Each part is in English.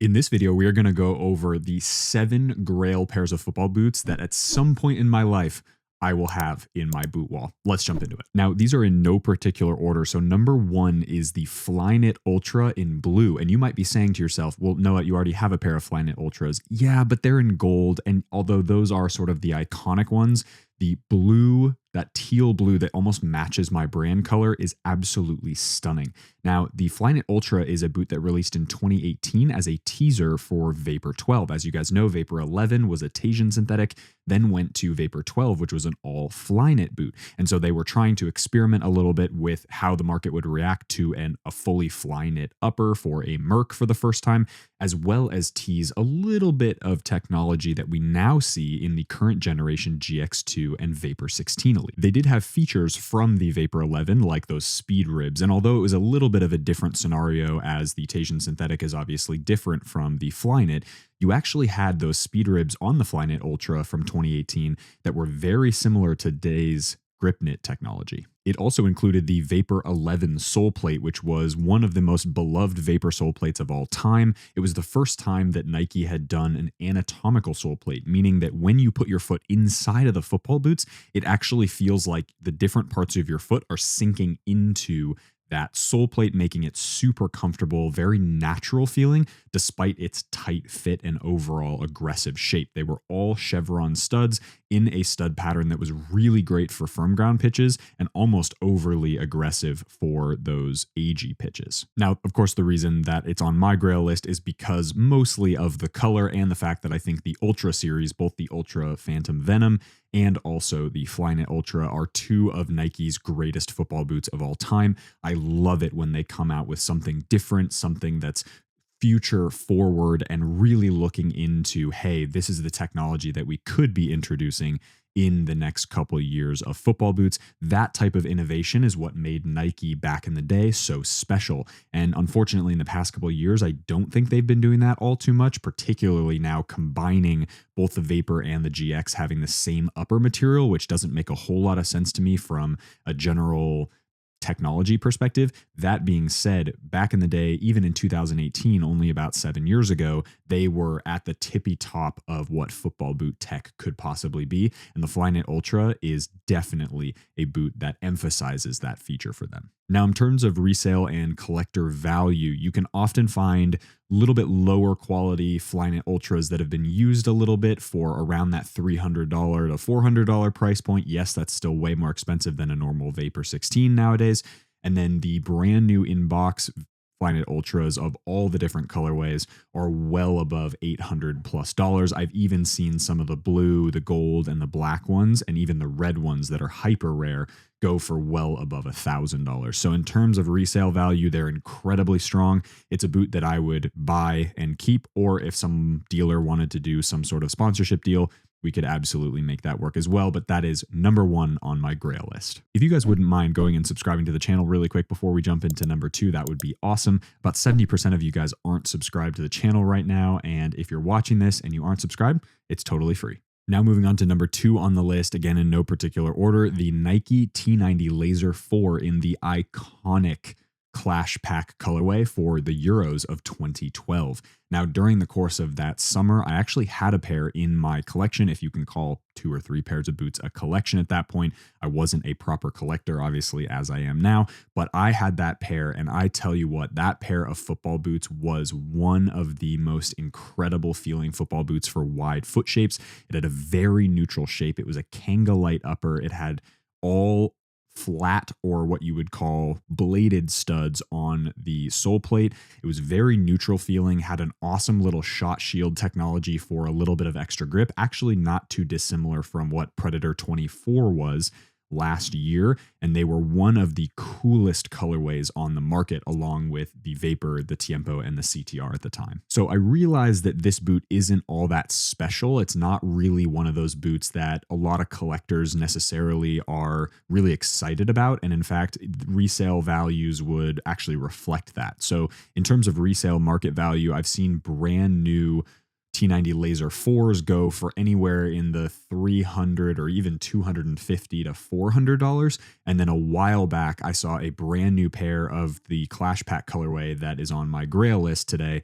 In this video, we are going to go over the 7 Grail pairs of football boots that at some point in my life, I will have in my boot wall. Let's jump into it. Now, these are in no particular order. So number 1 is the Flyknit Ultra in blue. And you might be saying to yourself, well, Noah, you already have a pair of Flyknit Ultras. Yeah, but they're in gold. And although those are sort of the iconic ones, the blue, that teal blue that almost matches my brand color is absolutely stunning. Now, the Flyknit Ultra is a boot that released in 2018 as a teaser for Vapor 12. As you guys know, Vapor 11 was a Tasian synthetic, then went to Vapor 12, which was an all Flyknit boot. And so they were trying to experiment a little bit with how the market would react to a fully Flyknit upper for a Merc for the first time, as well as tease a little bit of technology that we now see in the current generation GX2 and Vapor 16 Elite. They did have features from the Vapor 11, like those speed ribs, and although it was a little bit of a different scenario, as the Tasian synthetic is obviously different from the Flyknit, you actually had those speed ribs on the Flyknit Ultra from 2018 that were very similar to today's grip knit technology. It also included the Vapor 11 sole plate, which was one of the most beloved Vapor sole plates of all time. It was the first time that Nike had done an anatomical sole plate, meaning that when you put your foot inside of the football boots, it actually feels like the different parts of your foot are sinking into that sole plate, making it super comfortable, very natural feeling, despite its tight fit and overall aggressive shape. They were all chevron studs in a stud pattern that was really great for firm ground pitches and almost overly aggressive for those agey pitches. Now, of course, the reason that it's on my Grail list is because mostly of the color and the fact that I think the Ultra series, both the Ultra Phantom Venom and also the Flyknit Ultra, are 2 of Nike's greatest football boots of all time. I love it when they come out with something different, something that's future forward and really looking into, hey, this is the technology that we could be introducing in the next couple of years of football boots. That type of innovation is what made Nike back in the day so special. And unfortunately, in the past couple of years, I don't think they've been doing that all too much, particularly now combining both the Vapor and the GX having the same upper material, which doesn't make a whole lot of sense to me from a general technology perspective. That being said, back in the day, even in 2018, only about 7 years ago, they were at the tippy top of what football boot tech could possibly be. And the Flyknit Ultra is definitely a boot that emphasizes that feature for them. Now, in terms of resale and collector value, you can often find a little bit lower quality Flyknit Ultras that have been used a little bit for around that $300 to $400 price point. Yes, that's still way more expensive than a normal Vapor 16 nowadays. And then the brand new in-box Flyknit Ultras of all the different colorways are well above $800+. I've even seen some of the blue, the gold, and the black ones, and even the red ones that are hyper rare go for well above $1,000. So in terms of resale value, they're incredibly strong. It's a boot that I would buy and keep, or if some dealer wanted to do some sort of sponsorship deal, we could absolutely make that work as well. But that is number 1 on my Grail list. If you guys wouldn't mind going and subscribing to the channel really quick before we jump into number 2, that would be awesome. About 70% of you guys aren't subscribed to the channel right now. And if you're watching this and you aren't subscribed, it's totally free. Now moving on to number 2 on the list, again in no particular order, the Nike T90 Laser 4 in the iconic Clash Pack colorway for the Euros of 2012. Now, during the course of that summer, I actually had a pair in my collection, if you can call 2 or 3 pairs of boots a collection at that point. I wasn't a proper collector, obviously, as I am now, but I had that pair, and I tell you what, that pair of football boots was one of the most incredible feeling football boots for wide foot shapes. It had a very neutral shape. It was a Kanga light upper. It had all flat, or what you would call bladed studs on the sole plate. It was very neutral feeling, had an awesome little shot shield technology for a little bit of extra grip, actually not too dissimilar from what Predator 24 was last year, and they were one of the coolest colorways on the market, along with the Vapor, the Tiempo, and the CTR at the time. So I realized that this boot isn't all that special. It's not really one of those boots that a lot of collectors necessarily are really excited about, and in fact, resale values would actually reflect that. So in terms of resale market value, I've seen brand new T90 Laser 4s go for anywhere in the $300 or even $250 to $400. And then a while back, I saw a brand new pair of the Clash Pack colorway that is on my Grail list today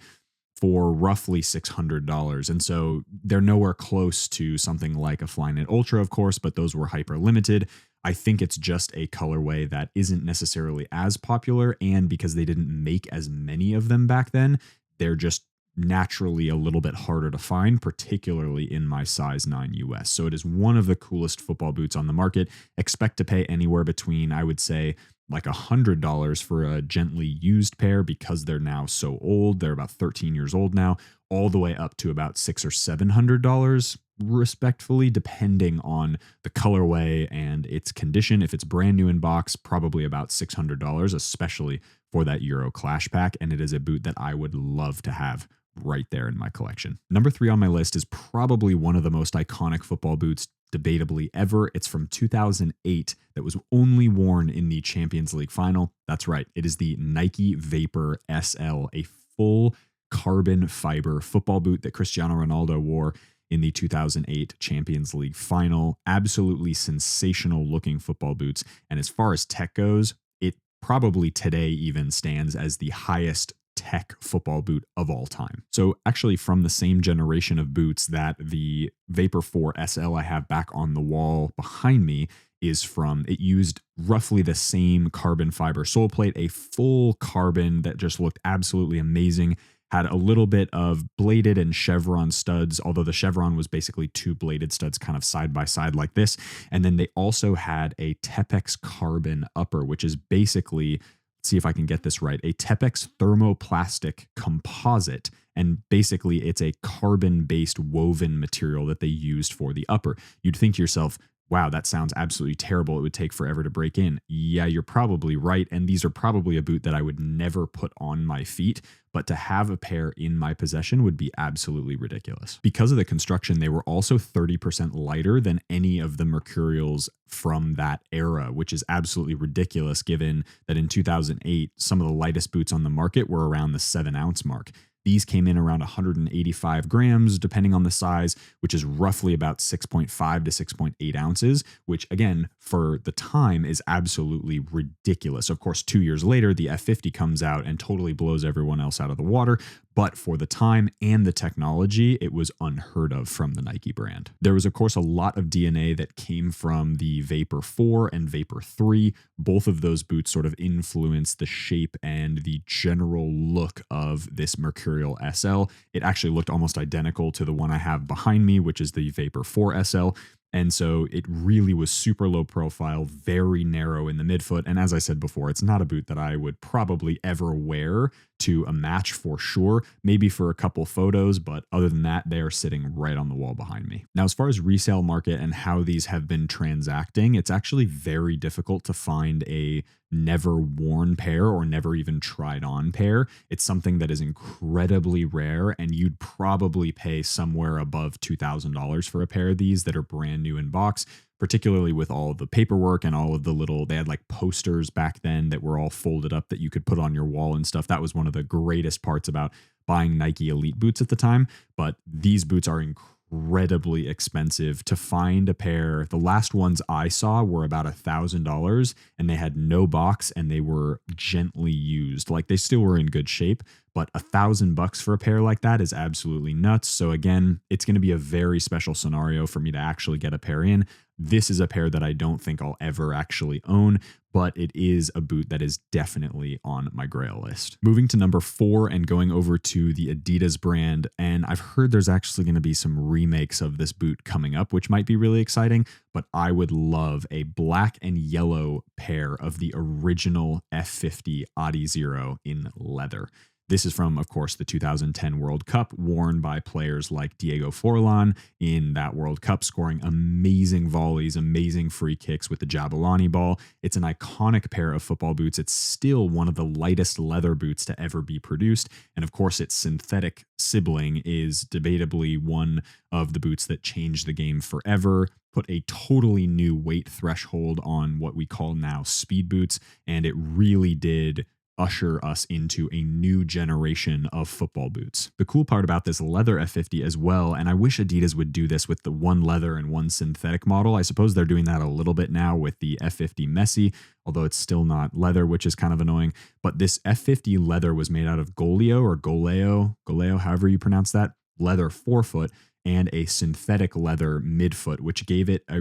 for roughly $600. And so they're nowhere close to something like a Flyknit Ultra, of course, but those were hyper limited. I think it's just a colorway that isn't necessarily as popular. And because they didn't make as many of them back then, they're just naturally a little bit harder to find, particularly in my size 9 US. So it is one of the coolest football boots on the market. Expect to pay anywhere between, I would say, like $100 for a gently used pair because they're now so old. They're about 13 years old now, all the way up to about $600 or $700 respectfully, depending on the colorway and its condition. If it's brand new in box, probably about $600, especially for that Euro Clash pack. And it is a boot that I would love to have right there in my collection. Number 3 on my list is probably one of the most iconic football boots debatably ever. It's from 2008 that was only worn in the Champions League final. That's right. It is the Nike Vapor SL, a full carbon fiber football boot that Cristiano Ronaldo wore in the 2008 Champions League final. Absolutely sensational looking football boots. And as far as tech goes, it probably today even stands as the highest tech football boot of all time. So actually from the same generation of boots that the Vapor 4 SL I have back on the wall behind me is from, it used roughly the same carbon fiber sole plate, a full carbon that just looked absolutely amazing. Had a little bit of bladed and chevron studs, although the chevron was basically 2 bladed studs kind of side by side like this. And then they also had a Tepex carbon upper, which is basically, see if I can get this right, a Tepex thermoplastic composite. And basically it's a carbon-based woven material that they used for the upper. You'd think to yourself, wow, that sounds absolutely terrible. It would take forever to break in. Yeah, you're probably right. And these are probably a boot that I would never put on my feet, but to have a pair in my possession would be absolutely ridiculous. Because of the construction, they were also 30% lighter than any of the Mercurials from that era, which is absolutely ridiculous given that in 2008, some of the lightest boots on the market were around the 7-ounce mark. These came in around 185 grams, depending on the size, which is roughly about 6.5 to 6.8 ounces, which again, for the time is absolutely ridiculous. Of course, 2 years later, the F50 comes out and totally blows everyone else out of the water. But for the time and the technology, it was unheard of from the Nike brand. There was, of course, a lot of DNA that came from the Vapor 4 and Vapor 3. Both of those boots sort of influenced the shape and the general look of this Mercurial SL. It actually looked almost identical to the one I have behind me, which is the Vapor 4 SL. And so it really was super low profile, very narrow in the midfoot. And as I said before, it's not a boot that I would probably ever wear to a match for sure, maybe for a couple photos, but other than that, they are sitting right on the wall behind me. Now, as far as resale market and how these have been transacting, it's actually very difficult to find a never worn pair or never even tried on pair. It's something that is incredibly rare, and you'd probably pay somewhere above $2,000 for a pair of these that are brand new in box, particularly with all of the paperwork and all of the little, they had like posters back then that were all folded up that you could put on your wall and stuff. That was one of the greatest parts about buying Nike Elite boots at the time. But these boots are incredibly expensive to find a pair. The last ones I saw were about $1,000 and they had no box and they were gently used. Like they still were in good shape, but $1,000 for a pair like that is absolutely nuts. So again, it's going to be a very special scenario for me to actually get a pair in. This is a pair that I don't think I'll ever actually own, but it is a boot that is definitely on my Grail list. Moving to number 4 and going over to the Adidas brand, and I've heard there's actually going to be some remakes of this boot coming up, which might be really exciting, but I would love a black and yellow pair of the original F50 Adizero in leather. This is from, of course, the 2010 World Cup, worn by players like Diego Forlan in that World Cup, scoring amazing volleys, amazing free kicks with the Jabulani ball. It's an iconic pair of football boots. It's still one of the lightest leather boots to ever be produced. And of course, its synthetic sibling is debatably one of the boots that changed the game forever, put a totally new weight threshold on what we call now speed boots, and it really did usher us into a new generation of football boots. The cool part about this leather F50 as well, and I wish Adidas would do this with the one leather and one synthetic model. I suppose they're doing that a little bit now with the F50 Messi, although it's still not leather, which is kind of annoying. But this F50 leather was made out of Goleo, however you pronounce that, leather forefoot, and a synthetic leather midfoot, which gave it a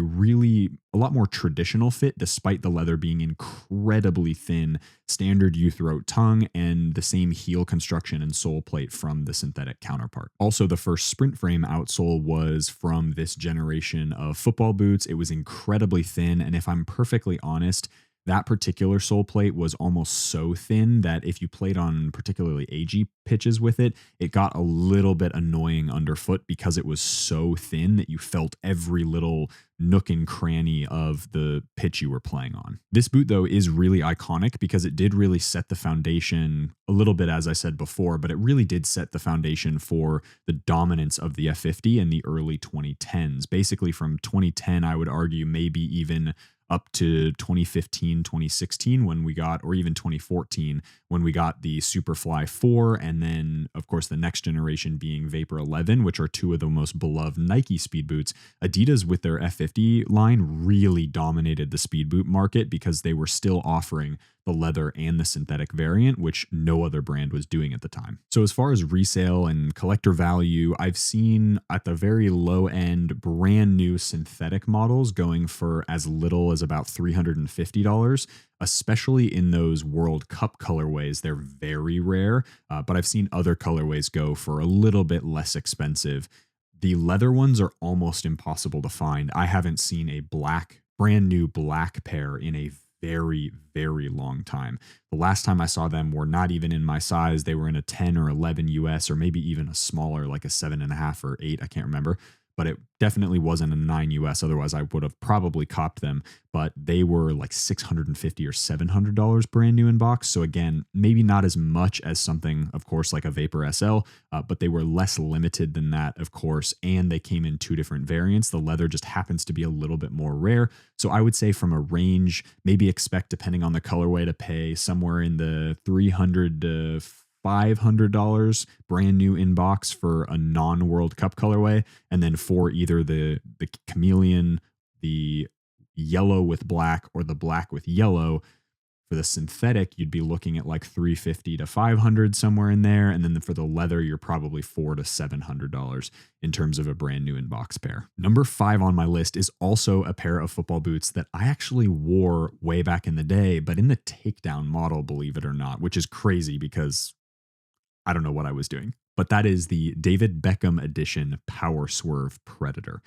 lot more traditional fit, despite the leather being incredibly thin, standard U-throat tongue, and the same heel construction and sole plate from the synthetic counterpart. Also, the first SprintFrame outsole was from this generation of football boots. It was incredibly thin, and if I'm perfectly honest, that particular sole plate was almost so thin that if you played on particularly AG pitches with it, it got a little bit annoying underfoot because it was so thin that you felt every little nook and cranny of the pitch you were playing on. This boot, though, is really iconic because it did really set the foundation a little bit, as I said before, but it really did set the foundation for the dominance of the F50 in the early 2010s. Basically from 2010, I would argue maybe even up to 2015, 2016 when we got, or even 2014 when we got the Superfly 4, and then of course the next generation being Vapor 11, which are two of the most beloved Nike speed boots. Adidas with their F50 line really dominated the speed boot market because they were still offering the leather and the synthetic variant, which no other brand was doing at the time. So as far as resale and collector value, I've seen at the very low end brand new synthetic models going for as little as about $350, especially in those World Cup colorways. They're very rare, but I've seen other colorways go for a little bit less expensive. The leather ones are almost impossible to find. I haven't seen a brand new black pair in a very, very long time. The last time I saw them were not even in my size. They were in a 10 or 11 US, or maybe even a smaller, like a 7.5 or 8. I can't remember, but it definitely wasn't a 9 US. Otherwise, I would have probably copped them, but they were like $650 or $700 brand new in box. So again, maybe not as much as something, of course, like a Vapor SL, but they were less limited than that, of course, and they came in two different variants. The leather just happens to be a little bit more rare. So I would say from a range, maybe expect, depending on the colorway, to pay somewhere in the $300 to $500 brand new in box for a non-World Cup colorway, and then for either the chameleon, the yellow with black, or the black with yellow. For the synthetic, you'd be looking at like $350 to $500, somewhere in there, and then for the leather, you're probably $400 to $700 in terms of a brand new in box pair. Number 5 on my list is also a pair of football boots that I actually wore way back in the day, but in the takedown model, believe it or not, which is crazy because I don't know what I was doing. But that is the David Beckham edition PowerSwerve Predator,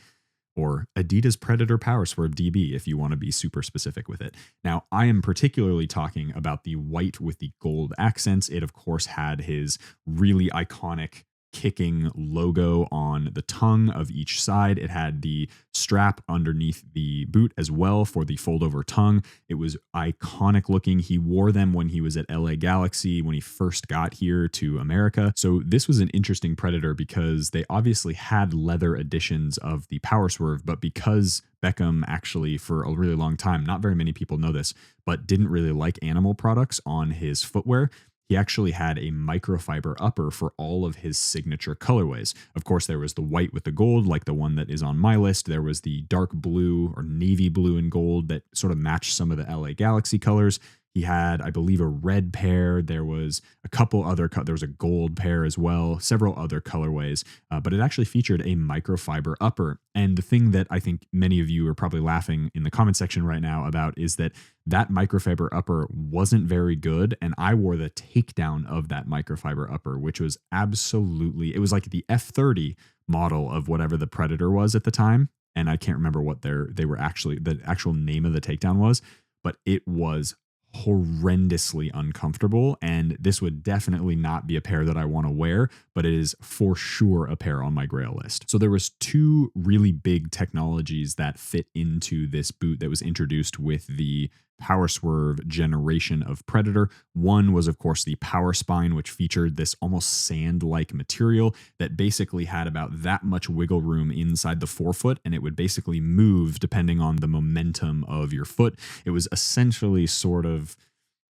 or Adidas Predator PowerSwerve DB, if you want to be super specific with it. Now, I am particularly talking about the white with the gold accents. It, of course, had his really iconic kicking logo on the tongue of each side. It had the strap underneath the boot as well for the fold over tongue. It was iconic looking. He wore them when he was at LA Galaxy when he first got here to America. So this was an interesting Predator because they obviously had leather editions of the PowerSwerve, but because Beckham actually for a really long time, not very many people know this, but didn't really like animal products on his footwear, he actually had a microfiber upper for all of his signature colorways. Of course, there was the white with the gold, like the one that is on my list. There was the dark blue or navy blue and gold that sort of matched some of the LA Galaxy colors. He had, I believe, a red pair. There was a couple other, there was a gold pair as well, several other colorways, but it actually featured a microfiber upper. And the thing that I think many of you are probably laughing in the comment section right now about is that that microfiber upper wasn't very good. And I wore the takedown of that microfiber upper, which was absolutely, it was like the F30 model of whatever the Predator was at the time. And I can't remember what they were actually, the actual name of the takedown was, but it was horrendously uncomfortable, and this would definitely not be a pair that I want to wear, but it is for sure a pair on my Grail list. So there was two really big technologies that fit into this boot that was introduced with the PowerSwerve generation of Predator. One was, of course, the Power Spine, which featured this almost sand-like material that basically had about that much wiggle room inside the forefoot, and it would basically move depending on the momentum of your foot. It was essentially sort of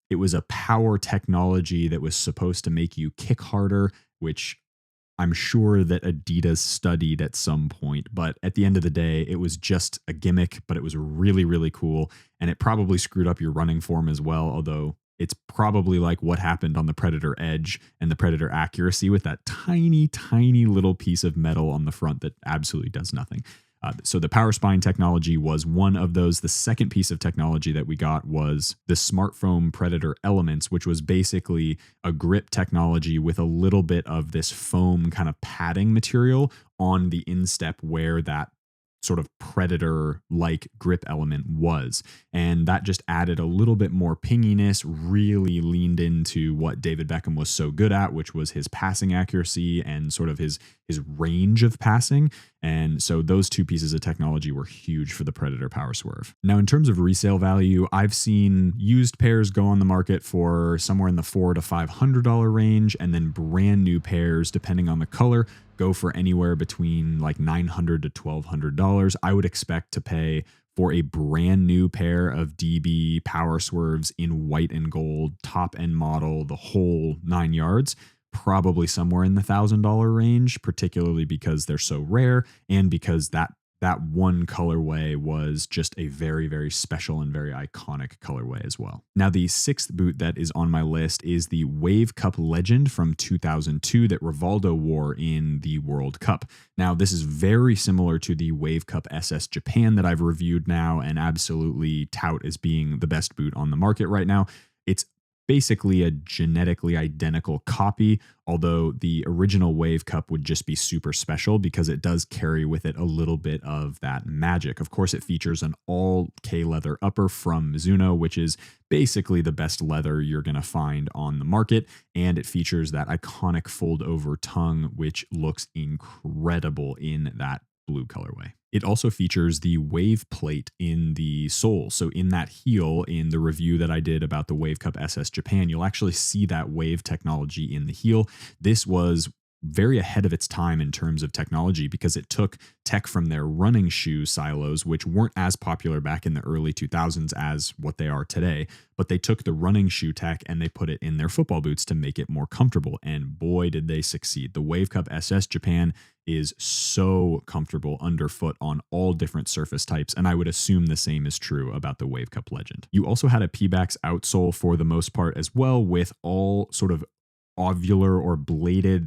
It was a power technology that was supposed to make you kick harder, which I'm sure that Adidas studied at some point, but at the end of the day, it was just a gimmick, but it was really, really cool. And it probably screwed up your running form as well, although it's probably like what happened on the Predator Edge and the Predator Accuracy with that tiny, tiny little piece of metal on the front that absolutely does nothing. So the Power Spine technology was one of those. The second piece of technology that we got was the SmartFoam Predator Elements, which was basically a grip technology with a little bit of this foam kind of padding material on the instep where that sort of Predator-like grip element was. And that just added a little bit more pinginess, really leaned into what David Beckham was so good at, which was his passing accuracy and sort of his range of passing. And so those two pieces of technology were huge for the Predator PowerSwerve. Now, in terms of resale value, I've seen used pairs go on the market for somewhere in the $400 to $500 range, and then brand new pairs, depending on the color, go for anywhere between like $900 to $1,200. I would expect to pay for a brand new pair of DB PowerSwerves in white and gold, top end model, the whole 9 yards, probably somewhere in the $1,000 range, particularly because they're so rare and because that one colorway was just a very, very special and very iconic colorway as well. Now, the sixth boot that is on my list is the Wave Cup Legend from 2002 that Rivaldo wore in the World Cup. Now, this is very similar to the Wave Cup SS Japan that I've reviewed now and absolutely tout as being the best boot on the market right now. It's basically a genetically identical copy, although the original Wave Cup would just be super special because it does carry with it a little bit of that magic. Of course, it features an all K leather upper from Mizuno, which is basically the best leather you're going to find on the market. And it features that iconic fold over tongue, which looks incredible in that blue colorway. It also features the wave plate in the sole. So in that heel, in the review that I did about the Wave Cup SS Japan, you'll actually see that wave technology in the heel. This was very ahead of its time in terms of technology because it took tech from their running shoe silos, which weren't as popular back in the early 2000s as what they are today, but they took the running shoe tech and they put it in their football boots to make it more comfortable. And boy, did they succeed. The Wave Cup SS Japan is so comfortable underfoot on all different surface types, and I would assume the same is true about the Wave Cup Legend. You also had a Pebax outsole for the most part as well, with all sort of ovular or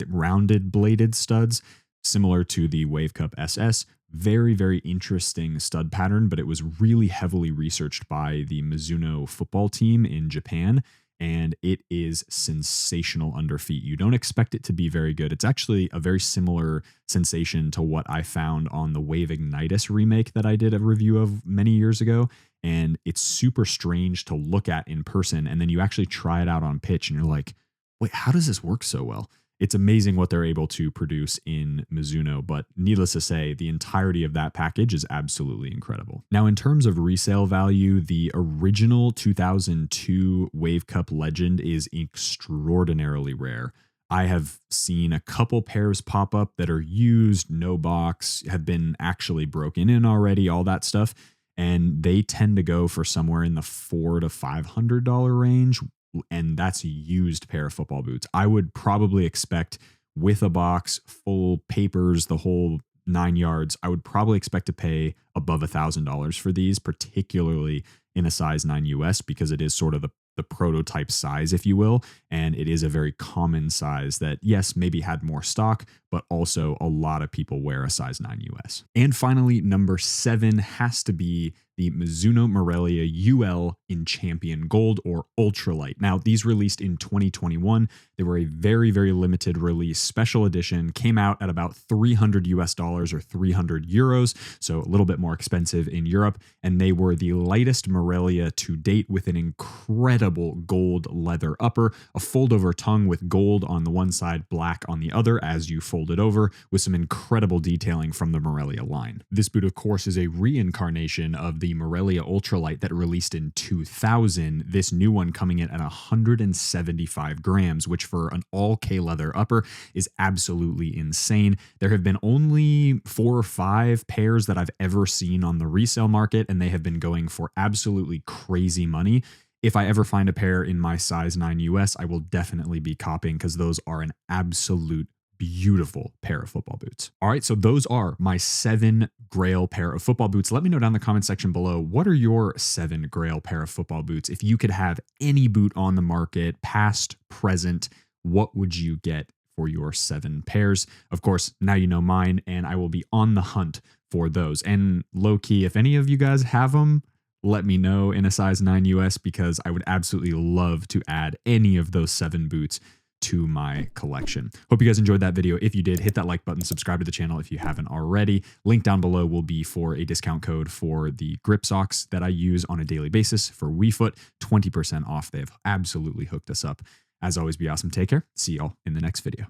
rounded bladed studs, similar to the Wave Cup SS. Very, very interesting stud pattern, but it was really heavily researched by the Mizuno football team in Japan, and it is sensational under feet. You don't expect it to be very good. It's actually a very similar sensation to what I found on the Wave Ignitus remake that I did a review of many years ago, and it's super strange to look at in person, and then you actually try it out on pitch, and you're like, wait, how does this work so well? It's amazing what they're able to produce in Mizuno, but needless to say, the entirety of that package is absolutely incredible. Now, in terms of resale value, the original 2002 Wave Cup Legend is extraordinarily rare. I have seen a couple pairs pop up that are used, no box, have been actually broken in already, all that stuff, and they tend to go for somewhere in the $400 to $500 range. And that's a used pair of football boots. I would probably expect, with a box, full papers, the whole 9 yards, I would probably expect to pay above $1,000 for these, particularly in a size 9 US, because it is sort of the prototype size, if you will. And it is a very common size that, yes, maybe had more stock, but also a lot of people wear a size 9 US. And finally, number 7 has to be the Mizuno Morelia UL in Champion Gold or Ultralight. Now, these released in 2021. They were a very, very limited release special edition, came out at about $300 US or 300 euros, so a little bit more expensive in Europe. And they were the lightest Morelia to date with an incredible gold leather upper, a fold over tongue with gold on the one side, black on the other as you fold it over, with some incredible detailing from the Morelia line. This boot, of course, is a reincarnation of the Morelia Ultralight that released in 2000, this new one coming in at 175 grams, which for an all K leather upper is absolutely insane. There have been only 4 or 5 pairs that I've ever seen on the resale market, and they have been going for absolutely crazy money. If I ever find a pair in my size 9 US, I will definitely be copying because those are an absolute beautiful pair of football boots. All right, so those are my 7 Grail pair of football boots. Let me know down in the comment section below, what are your 7 Grail pair of football boots? If you could have any boot on the market, past, present, what would you get for your 7 pairs? Of course, now you know mine, and I will be on the hunt for those. And low key, if any of you guys have them, let me know in a size 9 US because I would absolutely love to add any of those 7 boots to my collection. Hope you guys enjoyed that video. If you did, hit that like button, subscribe to the channel if you haven't already. Link down below will be for a discount code for the grip socks that I use on a daily basis for WeFoot, 20% off. They've absolutely hooked us up. As always, be awesome. Take care. See y'all in the next video.